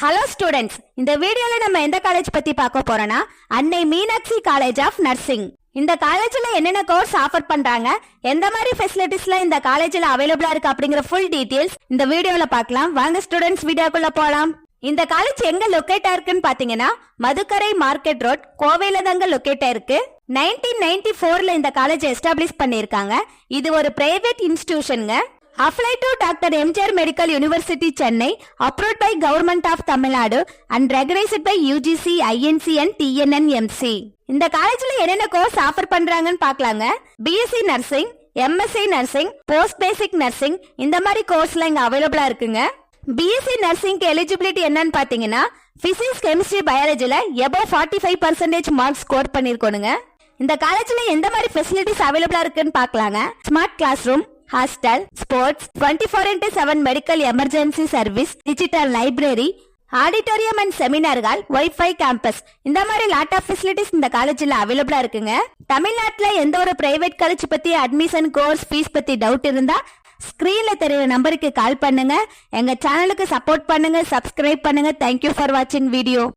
Hello students, இந்த வீடியோல நம்ம எந்த காலேஜ் பத்தி பார்க்க போறோம்னா அன்னை மீனாட்சி காலேஜ் ஆஃப் நர்சிங். இந்த காலேஜ்ல என்னென்ன கோர்ஸ் ஆஃபர் பண்றாங்க, எந்த மாதிரி ஃபெசிலிட்டிஸ்லாம் இந்த காலேஜ்ல அவைலபிளா இருக்கு அப்படிங்கிற ஃபுல் டீடைல்ஸ் இந்த வீடியோல பார்க்கலாம். வாங்க ஸ்டூடெண்ட்ஸ், வீடியோக்குள்ள போலாம். இந்த காலேஜ் எங்க லொகேட் ஆயிருக்குன்னு பாத்தீங்கன்னா மதுக்கரை மார்க்கெட் ரோட், கோவையில தாங்க லொகேட் ஆயிருக்கு. 1994ல இந்த காலேஜ் எஸ்டாப்ளிஷ் பண்ணிருக்காங்க. இது ஒரு private இன்ஸ்டிடியூஷன்ங்க. Affilied to Dr. MGR Medical University Chennai, approved by Government of Tamil Nadu and regulated by UGC, INC and TNNMC. இந்த காலேஜ்ல என்னென்ன கோர்ஸ் ஆஃபர் பண்றாங்கன்னு பார்க்கலாங்க. BSc nursing, MSc nursing, post பேசிக் நர்சிங், இந்த மாதிரி கோர்ஸ்லாம் இங்க அவைலபிளா இருக்குங்க. பிஎஸ்சி நர்சிங்க்கு எலிஜிபிலிட்டி என்னன்னு பாத்தீங்கன்னா பிசிக்ஸ், கெமிஸ்ட்ரி, பயாலஜில above 45% மார்க்ஸ் ஸ்கோர் பண்ணிருக்கணுங்க. இந்த காலேஜ்ல எந்த மாதிரி ஃபெசிலிட்டிஸ் அவைலபிளா இருக்குன்னு பார்க்கலாங்க. Smart class room, hostel, sports, 24/7 medical emergency service, digital library, auditorium and seminar hall, wifi campus, இந்த மாதிரி லாட் ஆஃப் ஃபெசிலிட்டிஸ் இந்த காலேஜ்ல அவைலபிளா இருக்குங்க. தமிழ்நாட்டுல எந்த ஒரு பிரைவேட் காலேஜ் பத்தி அட்மிஷன், கோர்ஸ், ஃபீஸ் பத்தி டவுட் இருந்தா ஸ்கிரீன்ல தெரியுற நம்பருக்கு கால் பண்ணுங்க. எங்க சேனலுக்கு சப்போர்ட் பண்ணுங்க, சப்ஸ்கிரைப் பண்ணுங்க. தேங்க்யூ ஃபார் வாட்சிங் வீடியோ.